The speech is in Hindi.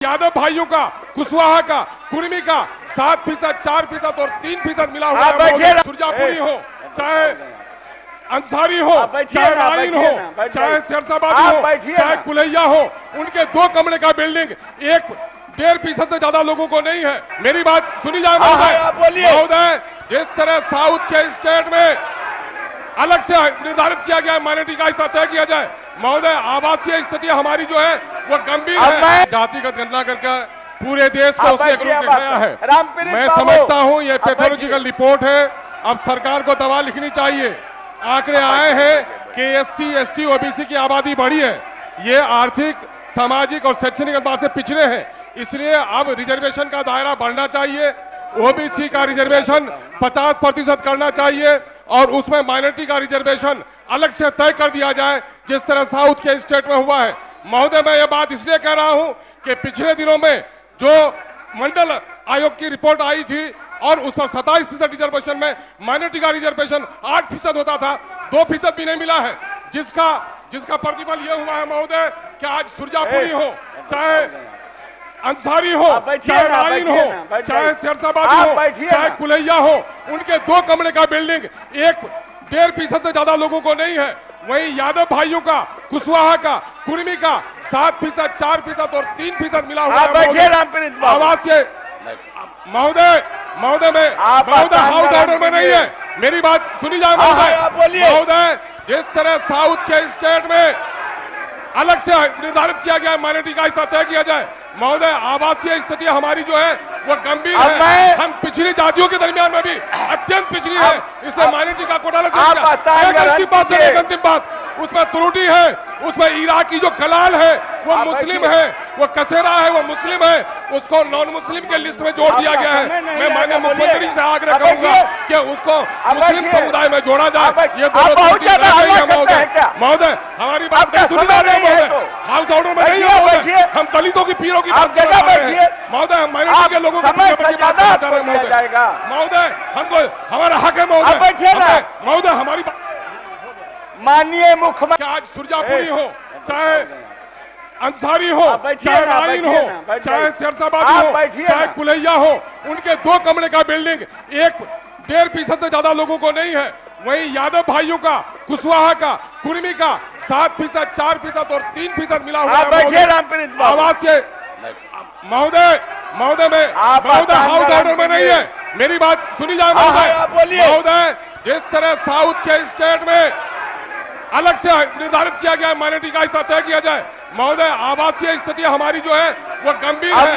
यादव भाइयों का, कुशवाहा का, कुर्मी का 7%, 4% और 3% मिला हुआ है। सुरजापुरी हो, चाहे अंसारी हो, चाहे नाइन हो, चाहे शेरशाबादी हो, चाहे कुलैया हो, उनके 2 कमरे का बिल्डिंग 1.5% से ज्यादा लोगों को नहीं है। मेरी बात सुनी जाए महोदय, जिस तरह साउथ के स्टेट में अलग से निर्धारित किया गया है, माइनॉरिटी का हिस्सा तय किया जाए। महोदय, आवासीय स्थिति हमारी जो है वो गंभीर है। जातिगत गणना करके पूरे देश को उसने एक रूप दिखाया है। मैं समझता हूं ये पैथोलॉजिकल रिपोर्ट है। अब सरकार को दवा लिखनी चाहिए। आंकड़े आए हैं कि SC, ST, OBC की आबादी बढ़ी है। ये आर्थिक, सामाजिक और शैक्षणिक एतबार से पिछड़े हैं, इसलिए अब रिजर्वेशन का दायरा बढ़ना चाहिए। OBC का रिजर्वेशन 50% करना चाहिए और उसमें माइनॉरिटी का रिजर्वेशन अलग से तय कर दिया जाए, जिस तरह साउथ के स्टेट में हुआ है। महोदय, मैं ये बात इसलिए कह रहा हूं कि पिछले दिनों में जो मंडल आयोग की रिपोर्ट आई थी और उस पर 27% रिजर्वेशन में माइनॉरिटी का रिजर्वेशन 8% होता था, 2% भी नहीं मिला है, जिसका प्रतिफल ये हुआ है महोदय कि आज सुरजापुरी हो, चाहे अंसारी हो, चाहे नाइन हो, चाहे शेरशाबादी हो, चाहे कुलैया हो, उनके 2 कमरे का बिल्डिंग 1.5% से ज्यादा लोगों को नहीं है। वहीं यादव भाइयों का, कुशवाहा का, कुर्मी का 7%, 4% और 3% मिला हुआ है। आवासीय महोदय में हाउस ऑर्डर में नहीं है। मेरी बात सुनी जाए महोदय, जिस तरह साउथ के स्टेट में अलग से निर्धारित किया गया है, माइनॉरिटी का हिस्सा तय किया जाए। महोदय, आवासीय स्थिति हमारी जो है वो गंभीर है। हम पिछड़ी जातियों के दरमियान में भी अत्यंत पिछड़ी है, इसलिए माइनॉरिटी का कोटा लग गया। अंतिम बात, उसमें त्रुटि है, उसमें इराक की जो कलाल है वो मुस्लिम है, वो कसेरा है वो मुस्लिम है, उसको नॉन मुस्लिम के लिस्ट में जोड़ दिया गया है। मैं माननीय मुख्यमंत्री से आग्रह करूंगा कि उसको मुस्लिम समुदाय में जोड़ा जाए। ये महोदय, हमारी बात सुनी जा रही है महोदय, हाउस ऑर्डर में नहीं है। हम दलितों की पीरों की बात कर रहे हैं महोदय, हम माइनॉरिटी के लोगों की बात कर रहे हैं महोदय, हमको हमारा हक है महोदय, हमारी माननीय मुख्यमंत्री। आज सुरजापुरी हो, चाहे अंसारी हो, चाहे नाइन हो, चाहे शेरशाबादी हो, चाहे कुलैया हो, उनके 2 कमरे का बिल्डिंग 1.5% से ज्यादा लोगों को नहीं है। वहीं यादव भाइयों का, कुशवाहा का, कुर्मी का 7%, 4% और 3% मिला हुआ है। आवासीय महोदय में हाउस ऑर्डर में नहीं है। मेरी बात सुनी जाए महोदय, जिस तरह साउथ के स्टेट में अलग से निर्धारित किया गया है, माइनॉरिटी का हिस्सा तय किया जाए। महोदय, आवासीय स्थिति हमारी जो है वो गंभीर है।